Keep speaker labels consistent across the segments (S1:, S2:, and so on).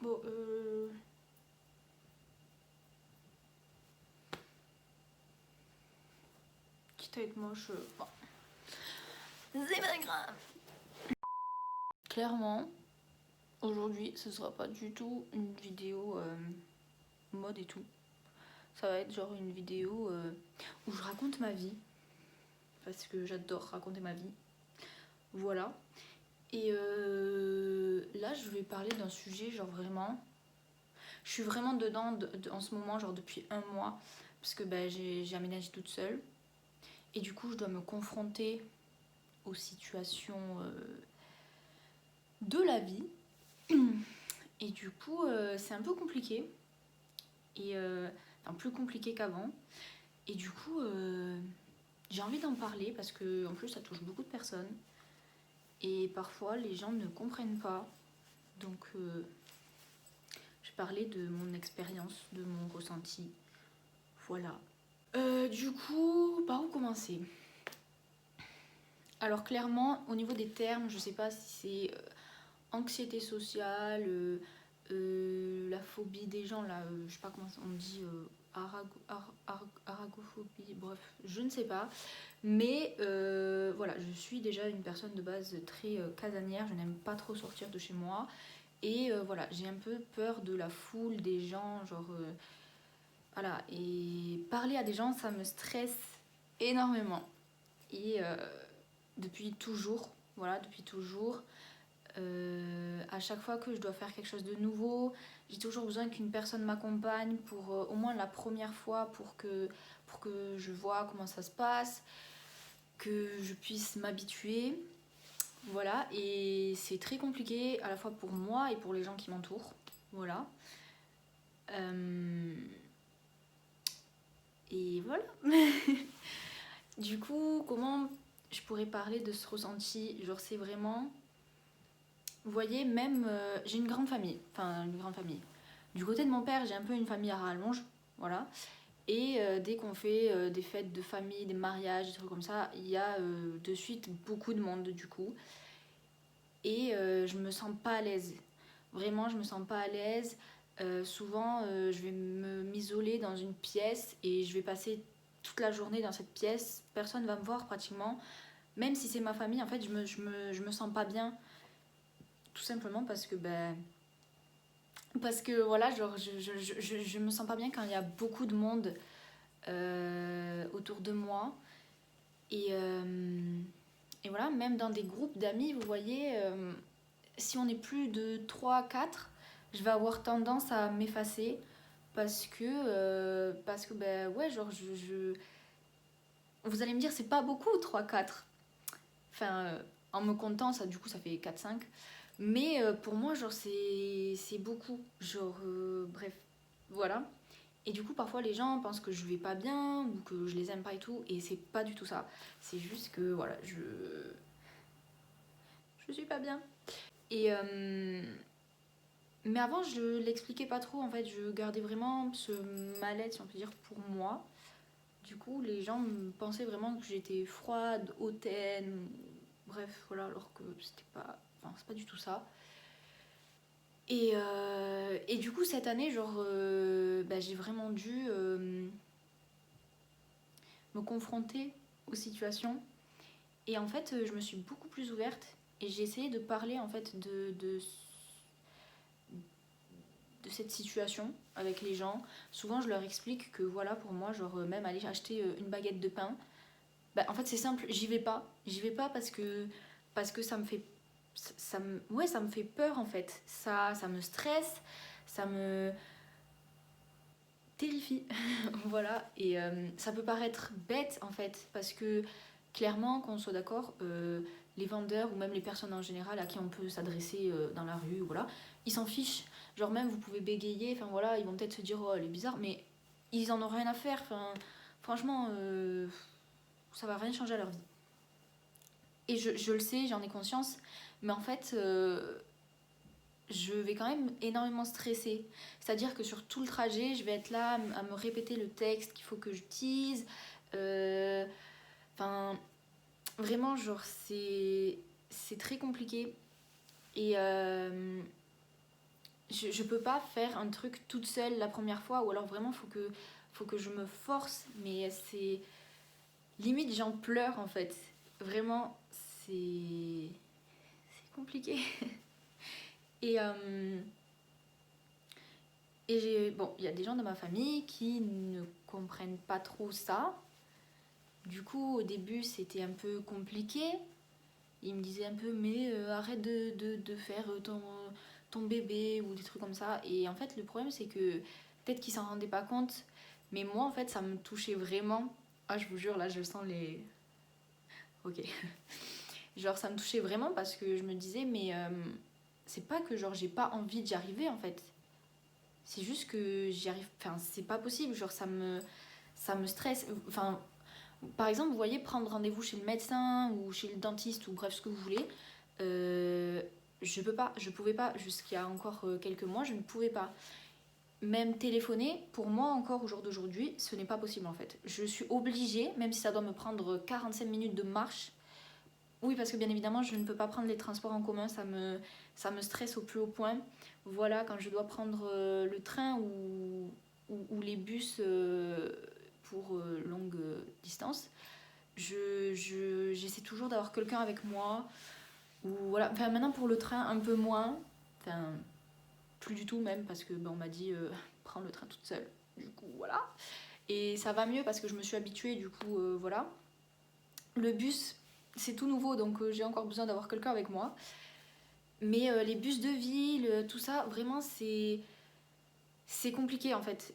S1: Bon, quitte à être moche, bon, c'est pas grave. Clairement, aujourd'hui, ce sera pas du tout une vidéo mode et tout. Ça va être genre une vidéo où je raconte ma vie. Parce que j'adore raconter ma vie. Voilà. Et là, je vais parler d'un sujet, genre vraiment. Je suis vraiment dedans en ce moment, genre depuis un mois. Parce que bah, j'ai aménagé toute seule. Et du coup, je dois me confronter aux situations de la vie. Et du coup, c'est un peu compliqué. Et enfin, plus compliqué qu'avant. Et du coup, j'ai envie d'en parler parce que en plus, ça touche beaucoup de personnes. Et parfois, les gens ne comprennent pas. Donc, je parlais de mon expérience, de mon ressenti. Voilà. Du coup, par où commencer? Alors clairement, au niveau des termes, je sais pas si c'est anxiété sociale, la phobie des gens, là, je sais pas comment on dit, aragophobie, bref, je ne sais pas. Mais voilà, je suis déjà une personne de base très casanière, je n'aime pas trop sortir de chez moi. Et voilà, j'ai un peu peur de la foule, des gens, genre... voilà, et parler à des gens, ça me stresse énormément. Et depuis toujours, voilà, depuis toujours, à chaque fois que je dois faire quelque chose de nouveau, j'ai toujours besoin qu'une personne m'accompagne pour au moins la première fois pour que je vois comment ça se passe, que je puisse m'habituer. Voilà, et c'est très compliqué à la fois pour moi et pour les gens qui m'entourent. Voilà. Et voilà. Du coup, comment je pourrais parler de ce ressenti? Genre, c'est vraiment... Vous voyez, même... j'ai une grande famille. Enfin, une grande famille. Du côté de mon père, j'ai un peu une famille à rallonge. Voilà. Et dès qu'on fait des fêtes de famille, des mariages, des trucs comme ça, il y a de suite beaucoup de monde, du coup. Et je me sens pas à l'aise. Vraiment, je me sens pas à l'aise. Souvent, je vais m'isoler dans une pièce et je vais passer toute la journée dans cette pièce. Personne va me voir pratiquement. Même si c'est ma famille, en fait, je me sens pas bien. Tout simplement parce que, ben, parce que voilà, genre, je me sens pas bien quand il y a beaucoup de monde autour de moi. Et, et voilà, même dans des groupes d'amis, vous voyez, si on est plus de 3 4, je vais avoir tendance à m'effacer parce que ben ouais, genre, vous allez me dire, c'est pas beaucoup 3 4. Enfin, en me comptant, ça, du coup, ça fait 4 5. Mais pour moi, genre, c'est beaucoup. Genre, bref, voilà. Et du coup, parfois, les gens pensent que je vais pas bien ou que je les aime pas et tout. Et c'est pas du tout ça. C'est juste que, voilà, je suis pas bien. Et... mais avant, je l'expliquais pas trop. En fait, je gardais vraiment ce mal-être, si on peut dire, pour moi. Du coup, les gens me pensaient vraiment que j'étais froide, hautaine. Bref, voilà, alors que c'était pas... Enfin, c'est pas du tout ça. Et du coup, cette année, genre, bah, j'ai vraiment dû me confronter aux situations. Et en fait, je me suis beaucoup plus ouverte et j'ai essayé de parler en fait de cette situation avec les gens. Souvent, je leur explique que voilà, pour moi, genre, même aller acheter une baguette de pain, bah, en fait, c'est simple, j'y vais pas. J'y vais pas parce que ça me fait. Ouais, ça me fait peur en fait. Ça me stresse, ça me terrifie. Voilà, et ça peut paraître bête en fait, parce que clairement, qu'on soit d'accord, les vendeurs ou même les personnes en général à qui on peut s'adresser dans la rue, voilà, ils s'en fichent. Genre même vous pouvez bégayer, enfin voilà, ils vont peut-être se dire oh elle est bizarre, mais ils en ont rien à faire. Enfin, franchement, ça va rien changer à leur vie. Et je le sais, j'en ai conscience, mais en fait, je vais quand même énormément stresser. C'est-à-dire que sur tout le trajet, je vais être là à me répéter le texte qu'il faut que j'utilise. Euh, Enfin, vraiment, genre, c'est très compliqué. Et je peux pas faire un truc toute seule la première fois, ou alors vraiment faut que je me force, mais c'est limite j'en pleure en fait. Vraiment, c'est compliqué. Et, bon, il y a des gens dans ma famille qui ne comprennent pas trop ça. Du coup, au début, c'était un peu compliqué. Ils me disaient un peu, mais arrête de faire ton bébé ou des trucs comme ça. Et en fait, le problème, c'est que peut-être qu'ils s'en rendaient pas compte, mais moi, en fait, ça me touchait vraiment. Ah, je vous jure, là, je sens les... Ok. Genre, ça me touchait vraiment parce que je me disais, mais c'est pas que genre j'ai pas envie d'y arriver, en fait. C'est juste que j'y arrive... Enfin, c'est pas possible. Genre, ça me stresse. Enfin, par exemple, vous voyez, prendre rendez-vous chez le médecin ou chez le dentiste ou bref, ce que vous voulez, euh, je pouvais pas, jusqu'il y a encore quelques mois, je ne pouvais pas. Même téléphoner, pour moi encore au jour d'aujourd'hui, ce n'est pas possible en fait. Je suis obligée, même si ça doit me prendre 45 minutes de marche, oui parce que bien évidemment je ne peux pas prendre les transports en commun, ça me stresse au plus haut point. Voilà, quand je dois prendre le train ou les bus pour longue distance, j'essaie toujours d'avoir quelqu'un avec moi. Ou voilà. Enfin, maintenant pour le train, un peu moins. Enfin, plus du tout même, parce que on m'a dit prends le train toute seule. Du coup, voilà. Et ça va mieux parce que je me suis habituée, du coup, voilà. Le bus, c'est tout nouveau, donc j'ai encore besoin d'avoir quelqu'un avec moi. Mais les bus de ville, tout ça, vraiment, c'est compliqué en fait.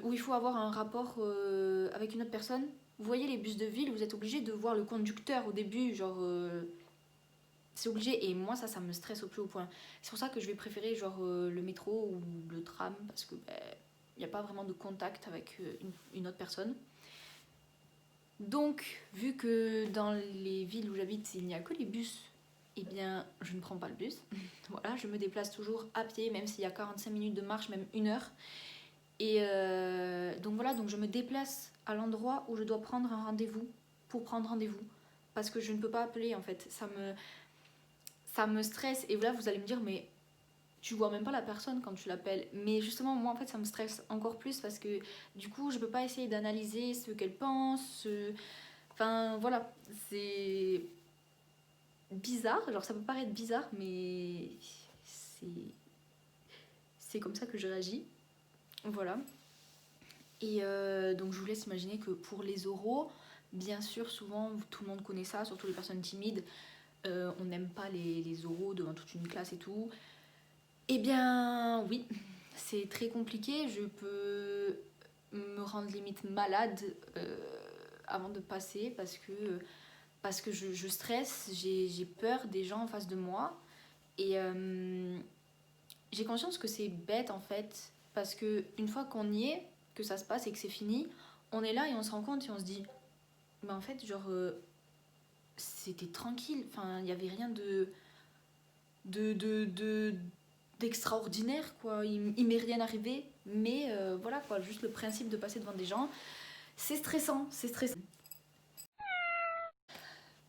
S1: Où il faut avoir un rapport avec une autre personne. Vous voyez les bus de ville, vous êtes obligé de voir le conducteur au début, genre c'est obligé. Et moi ça me stresse au plus haut point. C'est pour ça que je vais préférer genre le métro ou le tram parce que il n'y a pas vraiment de contact avec une autre personne. Donc vu que dans les villes où j'habite il n'y a que les bus, eh bien je ne prends pas le bus. Voilà, je me déplace toujours à pied même s'il y a 45 minutes de marche, même 1 heure. Et donc voilà, donc je me déplace à l'endroit où je dois prendre un rendez-vous pour prendre rendez-vous. Parce que je ne peux pas appeler en fait. Ça me stresse. Et là, vous allez me dire, mais tu vois même pas la personne quand tu l'appelles. Mais justement, moi en fait, ça me stresse encore plus parce que du coup, je peux pas essayer d'analyser ce qu'elle pense. Enfin voilà, c'est bizarre. Genre, ça peut paraître bizarre, mais c'est c'est comme ça que je réagis. Voilà. Et donc je vous laisse imaginer que pour les oraux, bien sûr, souvent, tout le monde connaît ça, surtout les personnes timides, on n'aime pas les oraux devant toute une classe et tout. Eh bien, oui, c'est très compliqué. Je peux me rendre limite malade avant de passer parce que je stresse, j'ai peur des gens en face de moi. Et j'ai conscience que c'est bête en fait, parce que une fois qu'on y est, que ça se passe et que c'est fini, on est là et on se rend compte et on se dit, mais en fait, genre, c'était tranquille, enfin, il n'y avait rien de, de, de- d'extraordinaire, quoi. Il m'est rien arrivé, mais voilà, quoi, juste le principe de passer devant des gens, c'est stressant, c'est stressant.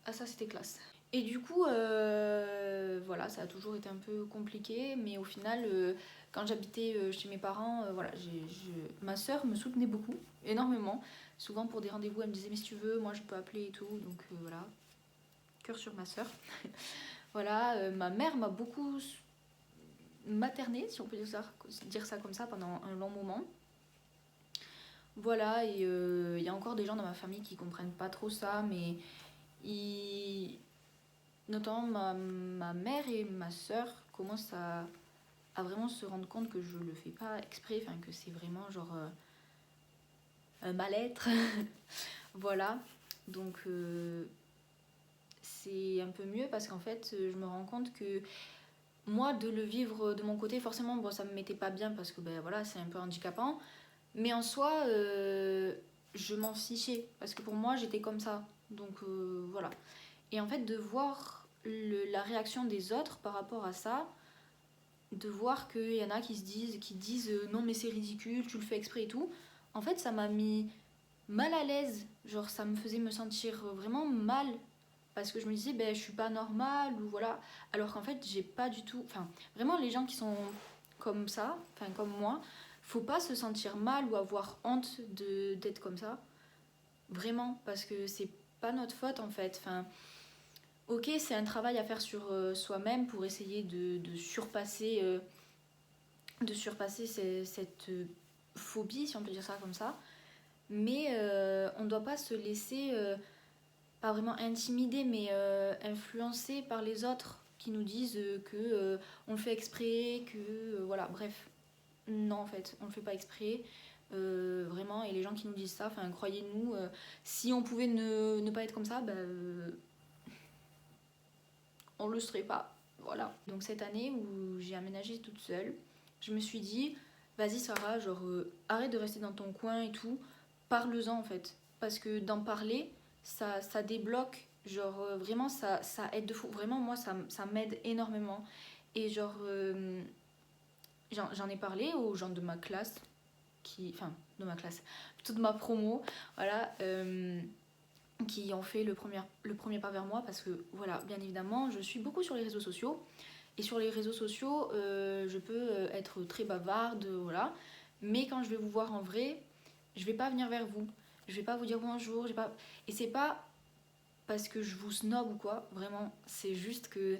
S1: Ah, ça, c'était classe. Et du coup, voilà, ça a toujours été un peu compliqué, mais au final, quand j'habitais chez mes parents, voilà, ma sœur me soutenait beaucoup, énormément. Souvent pour des rendez-vous, elle me disait, mais si tu veux, moi je peux appeler et tout, donc voilà, cœur sur ma sœur. Voilà, ma mère m'a beaucoup maternée, si on peut dire ça comme ça, pendant un long moment. Voilà, et il y a encore des gens dans ma famille qui comprennent pas trop ça, mais ils notamment ma mère et ma sœur commencent à vraiment se rendre compte que je le fais pas exprès, enfin que c'est vraiment genre un mal-être. Voilà, donc c'est un peu mieux parce qu'en fait je me rends compte que moi de le vivre de mon côté, forcément bon, ça me mettait pas bien parce que ben voilà c'est un peu handicapant, mais en soi je m'en fichais parce que pour moi j'étais comme ça, donc voilà. Et en fait de voir la réaction des autres par rapport à ça, de voir qu'il y en a qui disent non mais c'est ridicule, tu le fais exprès et tout, en fait ça m'a mis mal à l'aise, genre ça me faisait me sentir vraiment mal parce que je me disais ben je suis pas normale ou voilà, alors qu'en fait j'ai pas du tout, enfin vraiment les gens qui sont comme ça, enfin comme moi, faut pas se sentir mal ou avoir honte d'être comme ça. Vraiment, parce que c'est pas notre faute en fait. Enfin, ok, c'est un travail à faire sur soi-même pour essayer de surpasser, cette phobie, si on peut dire ça comme ça. Mais on ne doit pas se laisser, pas vraiment intimider, mais influencer par les autres qui nous disent que on le fait exprès, que voilà, bref. Non, en fait, on le fait pas exprès. Vraiment, et les gens qui nous disent ça, enfin, croyez-nous, si on pouvait ne pas être comme ça, bah, on le serait pas. Voilà. Donc cette année où j'ai aménagé toute seule, je me suis dit, vas-y Sarah, genre arrête de rester dans ton coin et tout, parle-en en fait. Parce que d'en parler, ça débloque, genre vraiment ça aide de fou. Vraiment moi ça m'aide énormément. Et genre j'en ai parlé aux gens de ma classe, enfin de ma classe, plutôt de ma promo, voilà. Qui ont fait le premier pas vers moi parce que voilà, bien évidemment, je suis beaucoup sur les réseaux sociaux et sur les réseaux sociaux, je peux être très bavarde, voilà, mais quand je vais vous voir en vrai, je vais pas venir vers vous, je vais pas vous dire bonjour, et c'est pas parce que je vous snob ou quoi, vraiment, c'est juste que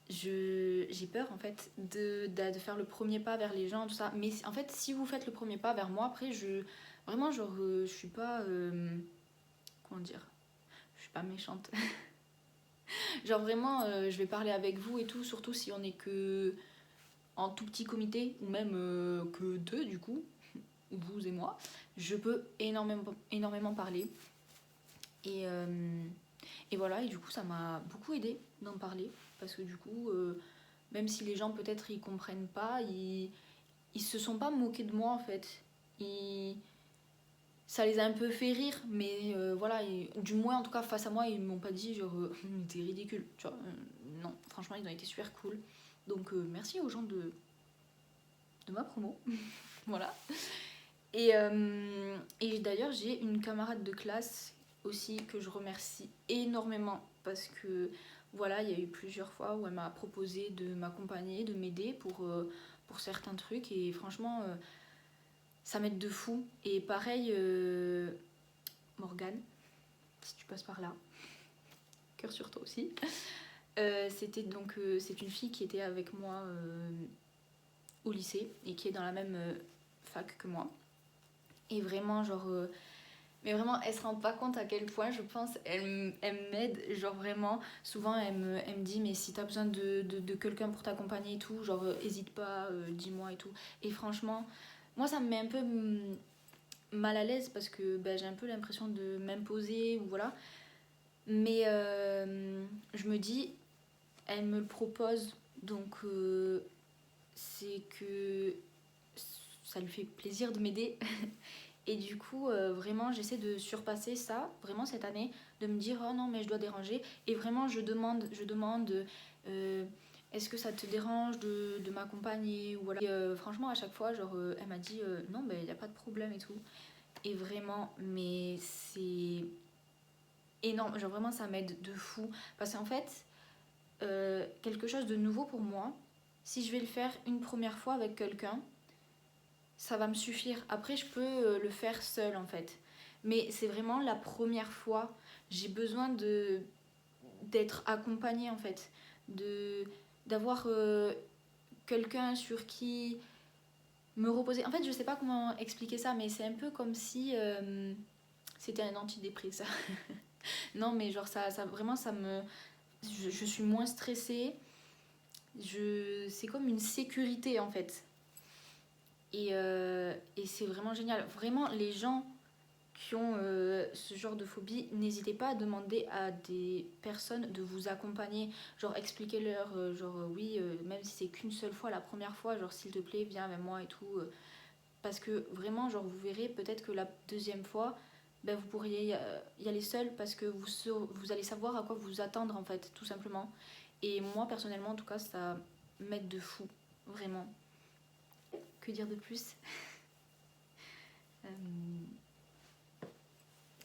S1: j'ai peur en fait de faire le premier pas vers les gens, tout ça, mais en fait, si vous faites le premier pas vers moi, après, vraiment, genre, je suis pas, comment dire, je suis pas méchante. Genre vraiment, je vais parler avec vous et tout, surtout si on est que en tout petit comité, ou même que deux du coup, vous et moi. Je peux énormément parler. Et, et voilà, et du coup ça m'a beaucoup aidé d'en parler. Parce que du coup, même si les gens peut-être ils comprennent pas, ils se sont pas moqués de moi en fait. Ça les a un peu fait rire, mais voilà, du moins en tout cas face à moi, ils m'ont pas dit genre t'es ridicule, tu vois. Non, franchement, ils ont été super cool. Donc merci aux gens de ma promo, voilà. Et d'ailleurs, j'ai une camarade de classe aussi que je remercie énormément parce que voilà, il y a eu plusieurs fois où elle m'a proposé de m'accompagner, de m'aider pour certains trucs et franchement, ça m'aide de fou. Et pareil, Morgane, si tu passes par là, cœur sur toi aussi. C'est une fille qui était avec moi au lycée et qui est dans la même fac que moi. Et vraiment, genre, mais vraiment, elle se rend pas compte à quel point, je pense, elle m'aide. Genre, vraiment, souvent, elle me dit, mais si t'as besoin de quelqu'un pour t'accompagner et tout, genre, hésite pas, dis-moi et tout. Et franchement, moi, ça me met un peu mal à l'aise parce que ben, j'ai un peu l'impression de m'imposer ou voilà. Mais je me dis, elle me le propose, donc c'est que ça lui fait plaisir de m'aider. Et du coup, vraiment, j'essaie de surpasser ça, vraiment cette année, de me dire, oh non, mais je dois déranger. Et vraiment, je demande, est-ce que ça te dérange de m'accompagner ou voilà. Et, franchement, à chaque fois, genre, elle m'a dit, non, mais il n'y a pas de problème et tout. Et vraiment, mais c'est énorme. Genre, vraiment, ça m'aide de fou. Parce qu'en fait, quelque chose de nouveau pour moi, si je vais le faire une première fois avec quelqu'un, ça va me suffire. Après, je peux le faire seule en fait. Mais c'est vraiment la première fois. J'ai besoin d'être accompagnée en fait. D'avoir quelqu'un sur qui me reposer. En fait, je sais pas comment expliquer ça, mais c'est un peu comme si c'était un antidépresseur. Non, mais genre ça vraiment, ça me... Je suis moins stressée. C'est comme une sécurité en fait. Et c'est vraiment génial. Vraiment, les gens qui ont ce genre de phobie, n'hésitez pas à demander à des personnes de vous accompagner. Genre, expliquez-leur, oui, même si c'est qu'une seule fois, la première fois, genre, s'il te plaît, viens avec moi et tout. Parce que vraiment, genre, vous verrez peut-être que la deuxième fois, ben, vous pourriez y aller seul parce que vous allez savoir à quoi vous attendre, en fait, tout simplement. Et moi, personnellement, en tout cas, ça m'aide de fou, vraiment. Que dire de plus? Il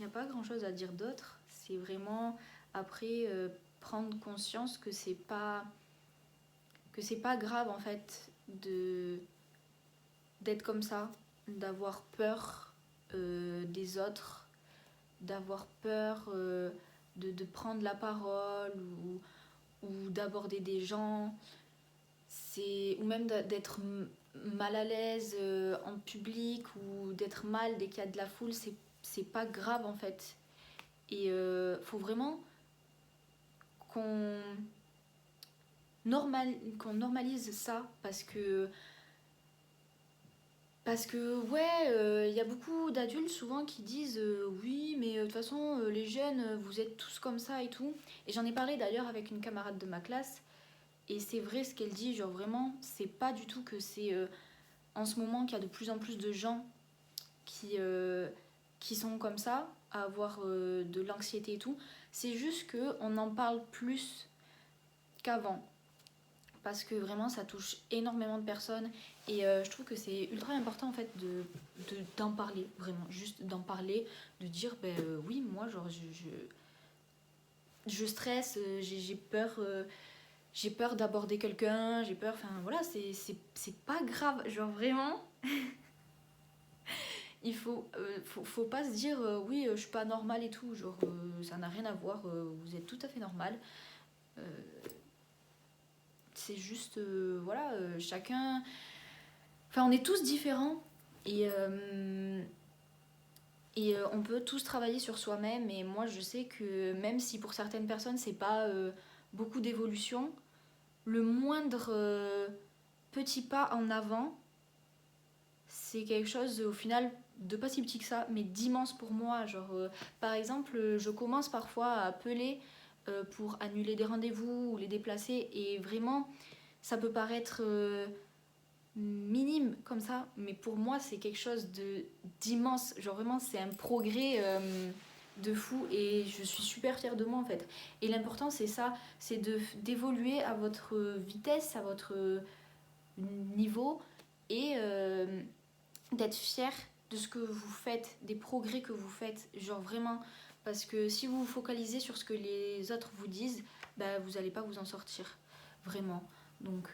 S1: n'y a pas grand chose à dire d'autre. C'est vraiment après prendre conscience que c'est pas grave en fait de d'être comme ça, d'avoir peur des autres, d'avoir peur de prendre la parole ou d'aborder des gens, ou même d'être mal à l'aise en public ou d'être mal dès qu'il y a de la foule, c'est pas grave en fait. Et faut vraiment qu'on qu'on normalise ça parce que ouais, y a beaucoup d'adultes souvent qui disent oui, mais de toute façon, les jeunes, vous êtes tous comme ça et tout. Et j'en ai parlé d'ailleurs avec une camarade de ma classe, et c'est vrai ce qu'elle dit, genre vraiment, c'est pas du tout que c'est en ce moment qu'il y a de plus en plus de gens qui sont comme ça, à avoir de l'anxiété et tout. C'est juste qu'on en parle plus qu'avant. Parce que vraiment ça touche énormément de personnes et je trouve que c'est ultra important en fait d'en parler, vraiment juste d'en parler, de dire oui moi genre je stresse, j'ai peur d'aborder quelqu'un, j'ai peur, enfin voilà, c'est pas grave, genre vraiment faut pas se dire oui je suis pas normale et tout, genre ça n'a rien à voir, vous êtes tout à fait normal. Euh, c'est juste voilà, chacun, enfin on est tous différents et on peut tous travailler sur soi-même. Et moi je sais que même si pour certaines personnes c'est pas beaucoup d'évolution, le moindre petit pas en avant, c'est quelque chose au final de pas si petit que ça, mais d'immense pour moi. Genre, par exemple, je commence parfois à appeler pour annuler des rendez-vous ou les déplacer, et vraiment, ça peut paraître minime comme ça, mais pour moi, c'est quelque chose d'immense. Genre, vraiment, c'est un progrès de fou, et je suis super fière de moi en fait. Et l'important, c'est ça, c'est d'évoluer à votre vitesse, à votre niveau, et d'être fier de ce que vous faites, des progrès que vous faites, genre vraiment, parce que si vous vous focalisez sur ce que les autres vous disent, bah vous allez pas vous en sortir, vraiment. Donc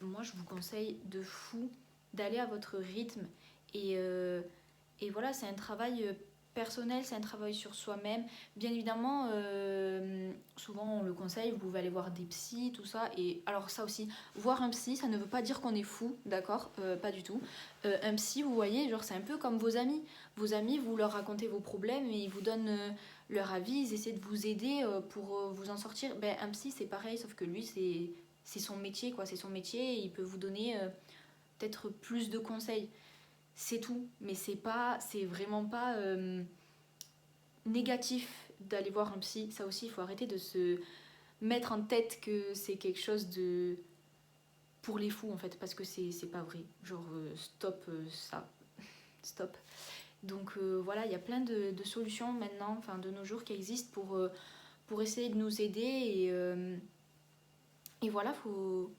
S1: moi je vous conseille de fou d'aller à votre rythme, et, euh, et voilà, c'est un travail personnel, c'est un travail sur soi-même. Bien évidemment, souvent on le conseille, vous pouvez aller voir des psys, tout ça. Et alors ça aussi, voir un psy, ça ne veut pas dire qu'on est fou, d'accord, pas du tout. Un psy, vous voyez, genre c'est un peu comme vos amis. Vos amis, vous leur racontez vos problèmes et ils vous donnent leur avis, ils essaient de vous aider pour vous en sortir. Ben, un psy, c'est pareil, sauf que lui, c'est son métier, quoi. C'est son métier, et il peut vous donner peut-être plus de conseils. C'est tout, mais c'est vraiment pas négatif d'aller voir un psy. Ça aussi, il faut arrêter de se mettre en tête que c'est quelque chose de pour les fous en fait, parce que c'est pas vrai. Genre stop ça, stop. Donc voilà, il y a plein de solutions maintenant, enfin de nos jours, qui existent pour essayer de nous aider, et voilà, faut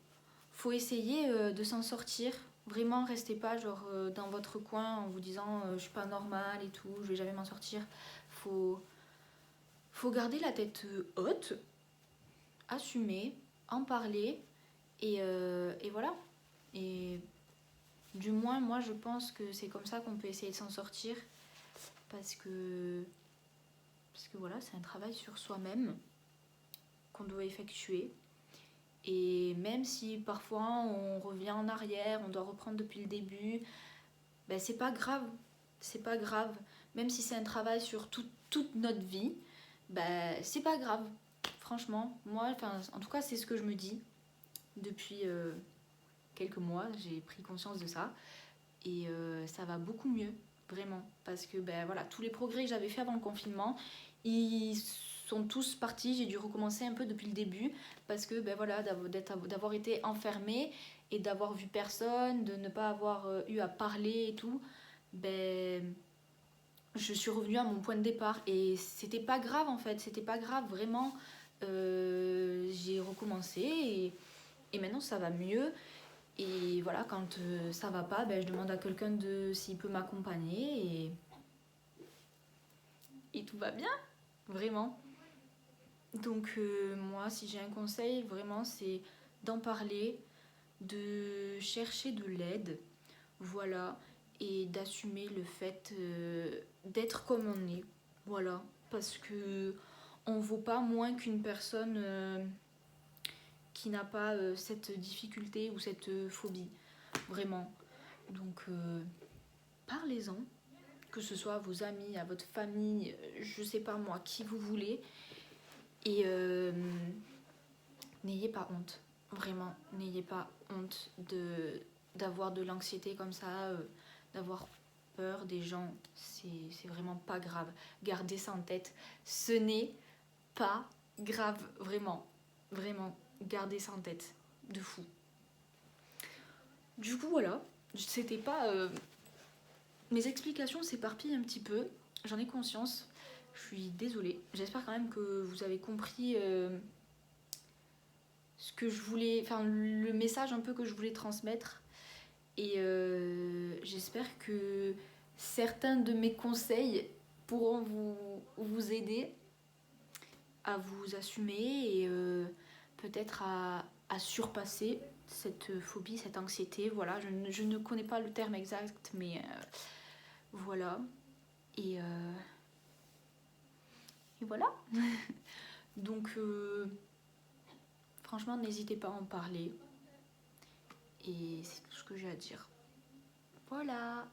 S1: essayer de s'en sortir. Vraiment, restez pas genre dans votre coin en vous disant je suis pas normale et tout, je vais jamais m'en sortir. Faut, faut garder la tête haute, assumer, en parler, et voilà. Et du moins, moi je pense que c'est comme ça qu'on peut essayer de s'en sortir, parce que, parce que voilà, c'est un travail sur soi-même qu'on doit effectuer. Et même si parfois on revient en arrière, on doit reprendre depuis le début, ben c'est pas grave. C'est pas grave. Même si c'est un travail sur toute notre vie, ben c'est pas grave. Franchement, moi, en tout cas, c'est ce que je me dis depuis quelques mois. J'ai pris conscience de ça. Et ça va beaucoup mieux, vraiment. Parce que ben, voilà, tous les progrès que j'avais fait avant le confinement, ils sont tous partis. J'ai dû recommencer un peu depuis le début, parce que ben, voilà, d'avoir été enfermée et d'avoir vu personne, de ne pas avoir eu à parler et tout, ben, je suis revenue à mon point de départ. Et c'était pas grave en fait, c'était pas grave, vraiment. J'ai recommencé, et maintenant ça va mieux. Et voilà, quand ça va pas, ben, je demande à quelqu'un s'il peut m'accompagner, et tout va bien, vraiment. Donc moi, si j'ai un conseil, vraiment, c'est d'en parler, de chercher de l'aide, voilà, et d'assumer le fait d'être comme on est, voilà, parce que on vaut pas moins qu'une personne qui n'a pas cette difficulté ou cette phobie, vraiment. Donc parlez-en, que ce soit à vos amis, à votre famille, je sais pas moi, qui vous voulez, et n'ayez pas honte, vraiment, n'ayez pas honte d'avoir de l'anxiété comme ça, d'avoir peur des gens, c'est vraiment pas grave. Gardez ça en tête, ce n'est pas grave, vraiment, vraiment, gardez ça en tête, de fou. Du coup, voilà, c'était pas... mes explications s'éparpillent un petit peu, j'en ai conscience, je suis désolée. J'espère quand même que vous avez compris ce que je voulais, enfin le message un peu que je voulais transmettre. Et j'espère que certains de mes conseils pourront vous aider à vous assumer et peut-être à surpasser cette phobie, cette anxiété. Voilà, je ne connais pas le terme exact, mais voilà. Et, et voilà. Donc, franchement, n'hésitez pas à en parler. Et c'est tout ce que j'ai à dire. Voilà.